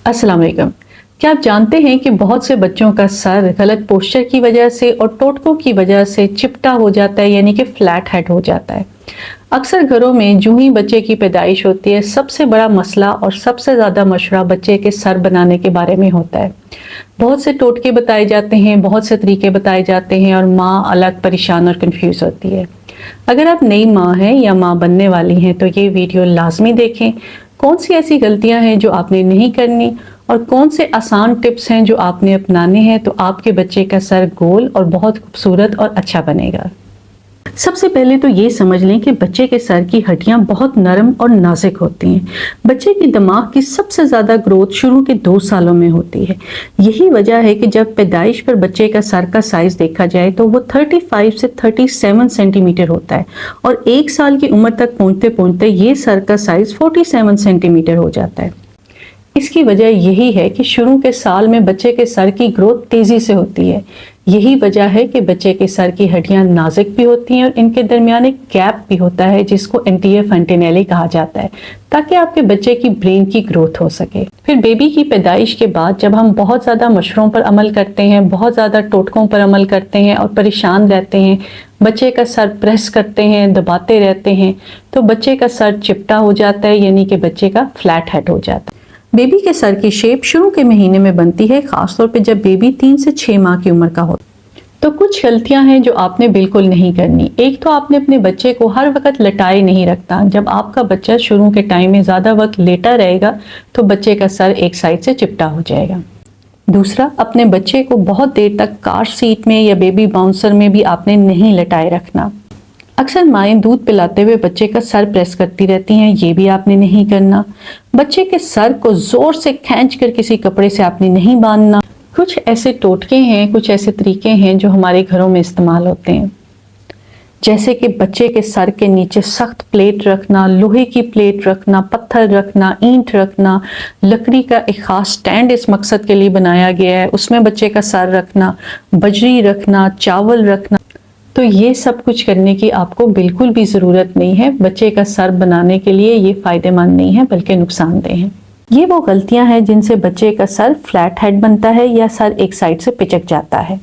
अस्सलाम वालेकुम। क्या आप जानते हैं कि बहुत से बच्चों का सर गलत पोस्चर की वजह से और टोटकों की वजह से चिपटा हो जाता है, यानी कि फ्लैट हेड हो जाता है। अक्सर घरों में जो ही बच्चे की पैदाइश होती है, सबसे बड़ा मसला और सबसे ज़्यादा मशवरा बच्चे के सर बनाने के बारे में होता है। बहुत से टोटके बताए जाते हैं, बहुत से तरीके बताए जाते हैं और माँ अलग परेशान और कंफ्यूज होती है। अगर आप नई माँ हैं या माँ बनने वाली हैं तो ये वीडियो लाजमी देखें। कौन सी ऐसी गलतियां हैं जो आपने नहीं करनी और कौन से आसान टिप्स हैं जो आपने अपनाने हैं, तो आपके बच्चे का सर गोल और बहुत खूबसूरत और अच्छा बनेगा। सबसे पहले तो ये समझ लें कि बच्चे के सर की हड्डियां बहुत नरम और नाजुक होती हैं। बच्चे के दिमाग की सबसे ज़्यादा ग्रोथ शुरू के 2 सालों में होती है। यही वजह है कि जब पैदाइश पर बच्चे का सर का साइज देखा जाए तो वो 35 से 37 सेंटीमीटर होता है और 1 साल की उम्र तक पहुंचते पहुंचते ये सर का साइज 47 सेंटीमीटर हो जाता है। इसकी वजह यही है कि शुरू के साल में बच्चे के सर की ग्रोथ तेजी से होती है। यही वजह है कि बच्चे के सर की हड्डियां नाजुक भी होती हैं और इनके दरमियान एक गैप भी होता है जिसको एंटीरियर फंटेनेली कहा जाता है, ताकि आपके बच्चे की ब्रेन की ग्रोथ हो सके। फिर बेबी की पैदाइश के बाद जब हम बहुत ज़्यादा मशवरों पर अमल करते हैं, बहुत ज़्यादा टोटकों पर अमल करते हैं और परेशान रहते हैं, बच्चे का सर प्रेस करते हैं, दबाते रहते हैं, तो बच्चे का सर चिपटा हो जाता है, यानी कि बच्चे का फ्लैट हेड हो जाता है। बेबी के सर की शेप शुरू के महीने में बनती है, खासतौर पे जब बेबी 3 से 6 माह की उम्र का हो। तो कुछ गलतियां हैं जो आपने बिल्कुल नहीं करनी। एक तो आपने अपने बच्चे को हर वक्त लटाए नहीं रखता। जब आपका बच्चा शुरू के टाइम में ज़्यादा वक्त लेटा रहेगा तो बच्चे का सर एक साइड से चिपटा हो जाएगा। दूसरा, अपने बच्चे को बहुत देर तक कार सीट में या बेबी बाउंसर में भी आपने नहीं लटाए रखना। अक्सर माएँ दूध पिलाते हुए बच्चे का सर प्रेस करती रहती हैं, ये भी आपने नहीं करना। बच्चे के सर को जोर से खींचकर किसी कपड़े से आपने नहीं बांधना। कुछ ऐसे टोटके हैं, कुछ ऐसे तरीके हैं जो हमारे घरों में इस्तेमाल होते हैं, जैसे कि बच्चे के सर के नीचे सख्त प्लेट रखना, लोहे की प्लेट रखना, पत्थर रखना, ईंट रखना, लकड़ी का एक खास स्टैंड इस मकसद के लिए बनाया गया है, उसमें बच्चे का सर रखना, बजरी रखना, चावल रखना। तो ये सब कुछ करने की आपको बिल्कुल भी ज़रूरत नहीं है। बच्चे का सर बनाने के लिए ये फ़ायदेमंद नहीं है बल्कि नुकसानदेह है। ये वो गलतियां हैं जिनसे बच्चे का सर फ्लैट हेड बनता है या सर एक साइड से पिचक जाता है।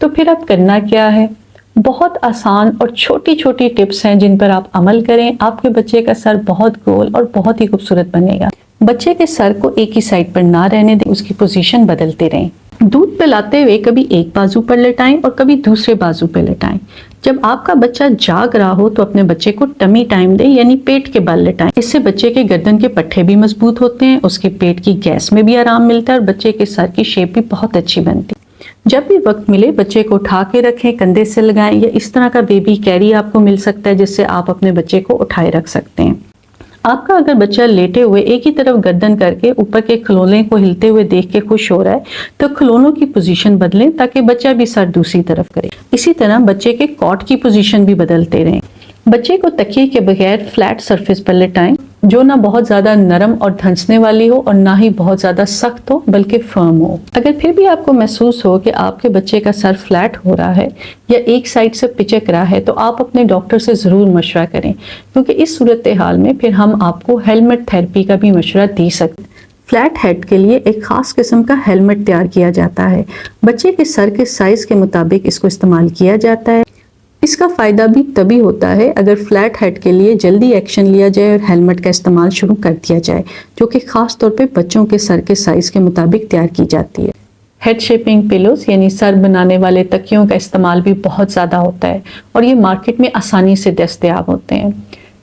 तो फिर अब करना क्या है? बहुत आसान और छोटी छोटी टिप्स हैं जिन पर आप अमल करें, आपके बच्चे का सर बहुत गोल और बहुत ही खूबसूरत बनेगा। बच्चे के सर को एक ही साइड पर ना रहने दें, उसकी पोजीशन बदलते रहें। दूध पिलाते हुए कभी एक बाजू पर लेटाएं और कभी दूसरे बाजू पर लेटाएं। जब आपका बच्चा जाग रहा हो तो अपने बच्चे को टमी टाइम दें, यानी पेट के बल लेटाएं। इससे बच्चे के गर्दन के पट्टे भी मजबूत होते हैं, उसके पेट की गैस में भी आराम मिलता है और बच्चे के सर की शेप भी बहुत अच्छी बनती है। जब भी वक्त मिले बच्चे को उठा के रखें, कंधे से लगाएं, या इस तरह का बेबी कैरी आपको मिल सकता है जिससे आप अपने बच्चे को उठाए रख सकते हैं। आपका अगर बच्चा लेटे हुए एक ही तरफ गर्दन करके ऊपर के खिलौने को हिलते हुए देख के खुश हो रहा है तो खिलौनों की पोजीशन बदलें ताकि बच्चा भी सर दूसरी तरफ करे। इसी तरह बच्चे के कॉट की पोजीशन भी बदलते रहें। बच्चे को तकिए के बगैर फ्लैट सरफेस पर लेटाएं, जो ना बहुत ज़्यादा नरम और धंसने वाली हो और ना ही बहुत ज़्यादा सख्त हो बल्कि फर्म हो। अगर फिर भी आपको महसूस हो कि आपके बच्चे का सर फ्लैट हो रहा है या एक साइड से पिचक रहा है तो आप अपने डॉक्टर से ज़रूर मशवरा करें, क्योंकि इस सूरत हाल में फिर हम आपको हेलमेट थेरेपी का भी मशवरा दे सकते हैं। फ्लैट हेड के लिए एक खास किस्म का हेलमेट तैयार किया जाता है। बच्चे के सर के साइज के मुताबिक इसको इस्तेमाल किया जाता है। इसका फ़ायदा भी तभी होता है अगर फ्लैट हेड के लिए जल्दी एक्शन लिया जाए और हेलमेट का इस्तेमाल शुरू कर दिया जाए, जो कि ख़ास तौर पे बच्चों के सर के साइज़ के मुताबिक तैयार की जाती है। हेड शेपिंग पिलोज यानी सर बनाने वाले तकियों का इस्तेमाल भी बहुत ज़्यादा होता है और ये मार्केट में आसानी से दस्तयाब होते हैं।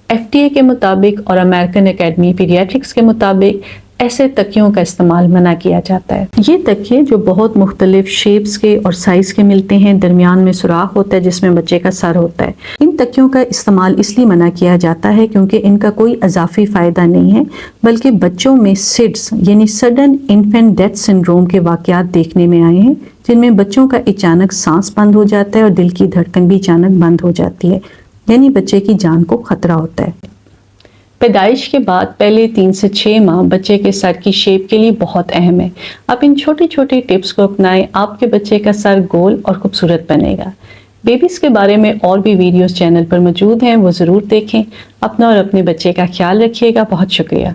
FDA के मुताबिक और अमेरिकन एकेडमी पीडियाट्रिक्स के मुताबिक ऐसे तकियों का इस्तेमाल मना किया जाता है। ये तकिए जो बहुत मुख्तलिफ शेप्स के और साइज के मिलते हैं, दरमियान में सुराख होता है जिसमें बच्चे का सर होता है। इन तकियों का इस्तेमाल इसलिए मना किया जाता है क्योंकि इनका कोई इजाफी फ़ायदा नहीं है, बल्कि बच्चों में सिड्स यानी सडन इन्फेंट डेथ सिंड्रोम के वाक़यात देखने में आए हैं, जिनमें बच्चों का अचानक सांस बंद हो जाता है और दिल की धड़कन भी अचानक बंद हो जाती है, यानी बच्चे की जान को खतरा होता है। पैदाइश के बाद पहले 3 से 6 माह बच्चे के सर की शेप के लिए बहुत अहम है। आप इन छोटी छोटी टिप्स को अपनाएं, आपके बच्चे का सर गोल और खूबसूरत बनेगा। बेबीज के बारे में और भी वीडियोस चैनल पर मौजूद हैं, वो ज़रूर देखें। अपना और अपने बच्चे का ख्याल रखिएगा। बहुत शुक्रिया।